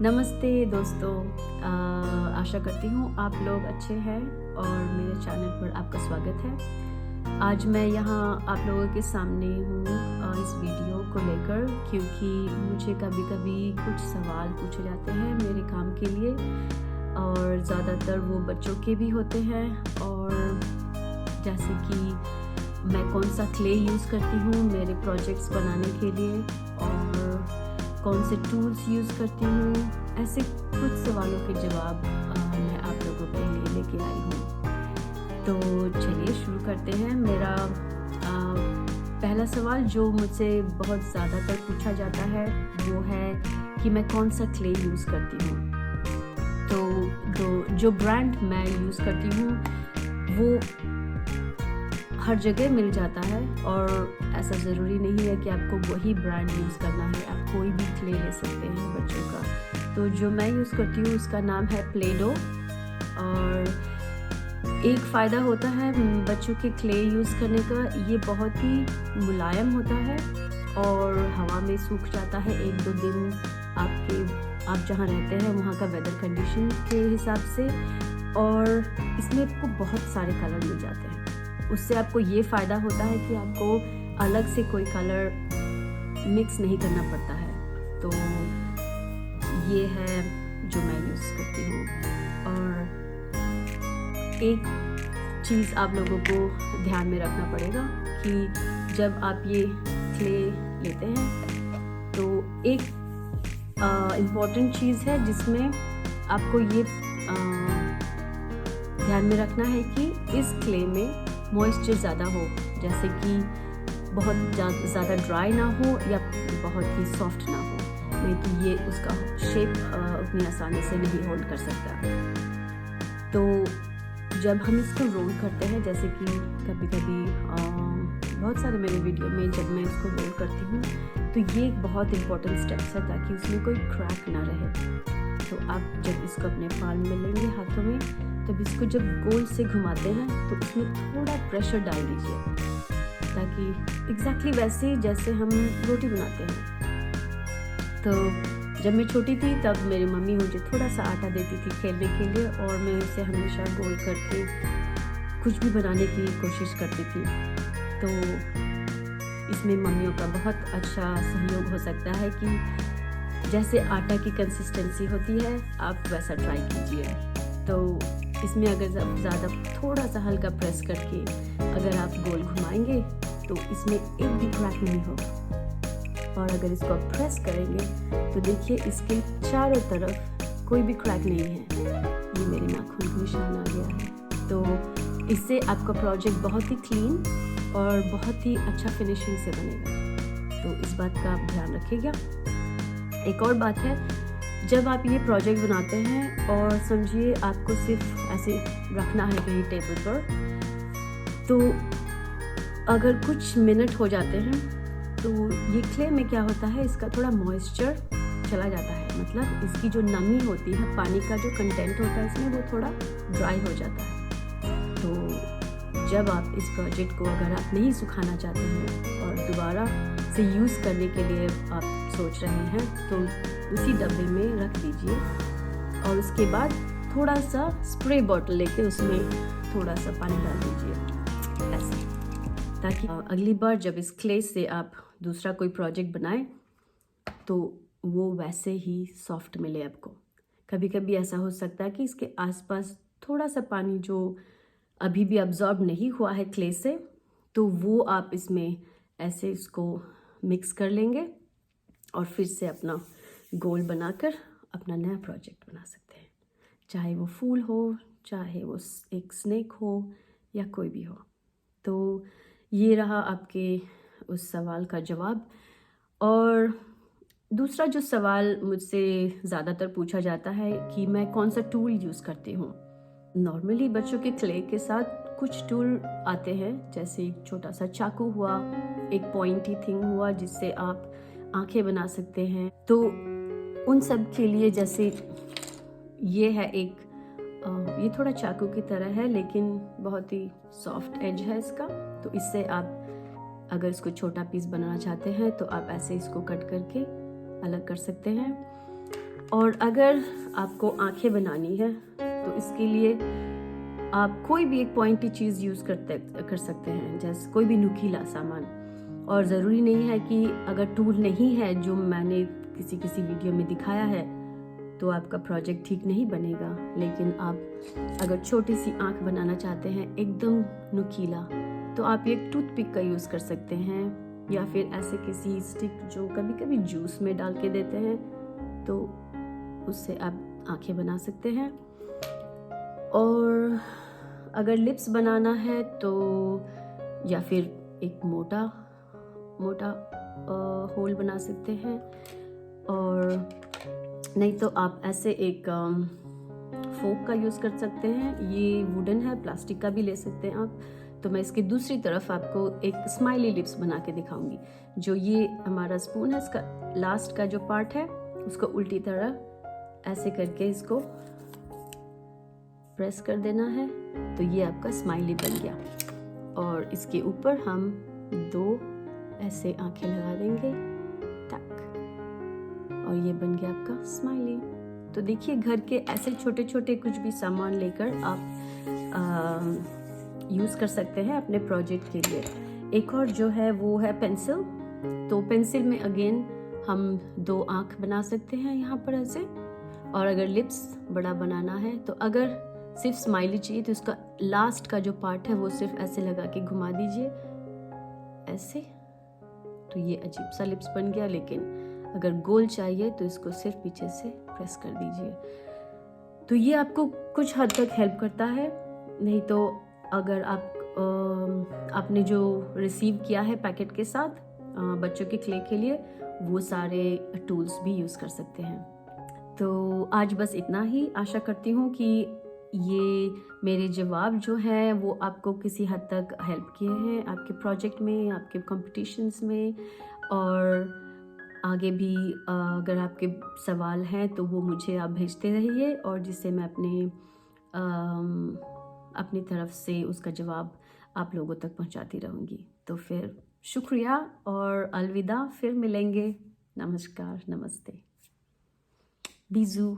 नमस्ते दोस्तों। आशा करती हूँ आप लोग अच्छे हैं और मेरे चैनल पर आपका स्वागत है। आज मैं यहाँ आप लोगों के सामने हूँ इस वीडियो को लेकर, क्योंकि मुझे कभी कभी कुछ सवाल पूछे जाते हैं मेरे काम के लिए, और ज़्यादातर वो बच्चों के भी होते हैं। और जैसे कि मैं कौन सा क्ले यूज़ करती हूँ मेरे प्रोजेक्ट्स बनाने के लिए, और कौन से टूल्स यूज़ करती हूँ, ऐसे कुछ सवालों के जवाब मैं आप लोगों के लिए लेके आई हूँ। तो चलिए शुरू करते हैं। मेरा पहला सवाल जो मुझसे बहुत ज़्यादातर पूछा जाता है वो है कि मैं कौन सा क्ले यूज़ करती हूँ। तो जो ब्रांड मैं यूज़ करती हूँ वो हर जगह मिल जाता है, और ऐसा ज़रूरी नहीं है कि आपको वही ब्रांड यूज़ करना है, आप कोई भी क्ले ले सकते हैं बच्चों का। तो जो मैं यूज़ करती हूँ उसका नाम है प्ले-डो। और एक फ़ायदा होता है बच्चों के क्ले यूज़ करने का, ये बहुत ही मुलायम होता है और हवा में सूख जाता है 1-2 दिन आप जहाँ रहते हैं वहाँ का वेदर कंडीशन के हिसाब से। और इसमें आपको बहुत सारे कलर मिल जाते हैं। उससे आपको ये फ़ायदा होता है कि आपको अलग से कोई कलर मिक्स नहीं करना पड़ता है। तो ये है जो मैं यूज़ करती हूँ। और एक चीज़ आप लोगों को ध्यान में रखना पड़ेगा कि जब आप ये क्ले लेते हैं तो एक इम्पॉर्टेंट चीज़ है जिसमें आपको ये ध्यान में रखना है कि इस क्ले में मॉइस्चर ज़्यादा हो, जैसे कि बहुत ज़्यादा ड्राई ना हो या बहुत ही सॉफ्ट ना हो, नहीं तो ये उसका शेप उतनी आसानी से नहीं होल्ड कर सकता। तो जब हम इसको रोल करते हैं, जैसे कि कभी कभी बहुत सारे मेरे वीडियो में जब मैं इसको रोल करती हूँ तो ये एक बहुत इम्पॉर्टेंट स्टेप्स है ताकि उसमें कोई क्रैक ना रहे। तो आप जब इसको अपने पाल्म में लेंगे हाथों में, तब इसको जब गोल से घुमाते हैं तो उसमें थोड़ा प्रेशर डाल दीजिए, ताकि एग्जैक्टली वैसे जैसे हम रोटी बनाते हैं। तो जब मैं छोटी थी तब मेरी मम्मी मुझे थोड़ा सा आटा देती थी खेलने के लिए, और मैं उसे हमेशा गोल करके कुछ भी बनाने की कोशिश करती थी। तो इसमें मम्मियों का बहुत अच्छा सहयोग हो सकता है कि जैसे आटा की कंसिस्टेंसी होती है आप वैसा ट्राई कीजिए। तो इसमें अगर ज़्यादा थोड़ा सा हल्का प्रेस करके अगर आप गोल घुमाएंगे तो इसमें एक भी क्रैक नहीं होगा। और अगर इसको आप प्रेस करेंगे तो देखिए इसके चारों तरफ कोई भी क्रैक नहीं है। ये मेरे नाखून का निशान आ गया है। तो इससे आपका प्रोजेक्ट बहुत ही क्लीन और बहुत ही अच्छा फिनिशिंग से बनेगा। तो इस बात का आप ध्यान रखिएगा। एक और बात है, जब आप ये प्रोजेक्ट बनाते हैं और समझिए आपको सिर्फ ऐसे रखना है कहीं टेबल पर, तो अगर कुछ मिनट हो जाते हैं तो ये क्ले में क्या होता है, इसका थोड़ा मॉइस्चर चला जाता है, मतलब इसकी जो नमी होती है, पानी का जो कंटेंट होता है इसमें, वो थोड़ा ड्राई हो जाता है। तो जब आप इस प्रोजेक्ट को अगर आप नहीं सुखाना चाहते हैं और दोबारा से यूज़ करने के लिए आप सोच रहे हैं, तो उसी डब्बे में रख दीजिए और उसके बाद थोड़ा सा स्प्रे बॉटल लेके उसमें थोड़ा सा पानी डाल दीजिए ऐसे, ताकि अगली बार जब इस क्ले से आप दूसरा कोई प्रोजेक्ट बनाएं तो वो वैसे ही सॉफ्ट मिले आपको। कभी कभी ऐसा हो सकता है कि इसके आसपास थोड़ा सा पानी जो अभी भी अब्जॉर्ब नहीं हुआ है क्ले से, तो वो आप इसमें ऐसे इसको मिक्स कर लेंगे और फिर से अपना गोल बनाकर अपना नया प्रोजेक्ट बना सकते हैं, चाहे वो फूल हो, चाहे वो एक स्नेक हो या कोई भी हो। तो ये रहा आपके उस सवाल का जवाब। और दूसरा जो सवाल मुझसे ज़्यादातर पूछा जाता है कि मैं कौन सा टूल यूज़ करती हूँ। नॉर्मली बच्चों के क्ले के साथ कुछ टूल आते हैं, जैसे एक छोटा सा चाकू हुआ, एक पॉइंटी थिंग हुआ जिससे आप आंखें बना सकते हैं। तो उन सब के लिए, जैसे ये है एक ये थोड़ा चाकू की तरह है लेकिन बहुत ही सॉफ्ट एज है इसका, तो इससे आप अगर इसको छोटा पीस बनाना चाहते हैं तो आप ऐसे इसको कट करके अलग कर सकते हैं। और अगर आपको आंखें बनानी है तो इसके लिए आप कोई भी एक पॉइंटी चीज़ यूज़ कर सकते हैं, जैसे कोई भी नुकीला सामान। और ज़रूरी नहीं है कि अगर टूल नहीं है जो मैंने किसी वीडियो में दिखाया है तो आपका प्रोजेक्ट ठीक नहीं बनेगा। लेकिन आप अगर छोटी सी आँख बनाना चाहते हैं एकदम नुकीला, तो आप एक टूथपिक का यूज़ कर सकते हैं, या फिर ऐसे किसी स्टिक जो कभी कभी जूस में डाल के देते हैं, तो उससे आप आंखें बना सकते हैं। और अगर लिप्स बनाना है तो या फिर एक मोटा होल बना सकते हैं, और नहीं तो आप ऐसे एक फोक का यूज़ कर सकते हैं। ये वुडन है, प्लास्टिक का भी ले सकते हैं आप। तो मैं इसकी दूसरी तरफ आपको एक स्माइली लिप्स बना के दिखाऊंगी। जो ये हमारा स्पून है, इसका लास्ट का जो पार्ट है उसको उल्टी तरह ऐसे करके इसको प्रेस कर देना है, तो ये आपका स्माइली बन गया। और इसके ऊपर हम 2 ऐसे आंखें लगा देंगे, टक, और ये बन गया आपका स्माइली। तो देखिए, घर के ऐसे छोटे छोटे कुछ भी सामान लेकर आप यूज़ कर सकते हैं अपने प्रोजेक्ट के लिए। एक और जो है वो है पेंसिल। तो पेंसिल में अगेन हम 2 आँख बना सकते हैं यहाँ पर ऐसे। और अगर लिप्स बड़ा बनाना है तो अगर सिर्फ स्माइली चाहिए तो इसका लास्ट का जो पार्ट है वो सिर्फ ऐसे लगा के घुमा दीजिए ऐसे, तो ये अजीब सा लिप्स बन गया। लेकिन अगर गोल चाहिए तो इसको सिर्फ पीछे से प्रेस कर दीजिए। तो ये आपको कुछ हद तक हेल्प करता है। नहीं तो अगर आपने जो रिसीव किया है पैकेट के साथ बच्चों के क्ले के लिए, वो सारे टूल्स भी यूज़ कर सकते हैं। तो आज बस इतना ही। आशा करती हूँ कि ये मेरे जवाब जो हैं वो आपको किसी हद तक हेल्प किए हैं आपके प्रोजेक्ट में, आपके कॉम्पिटिशन्स में। और आगे भी अगर आपके सवाल हैं तो वो मुझे आप भेजते रहिए, और जिससे मैं अपनी तरफ से उसका जवाब आप लोगों तक पहुंचाती रहूँगी। तो फिर शुक्रिया और अलविदा, फिर मिलेंगे। नमस्कार, नमस्ते, बिजू।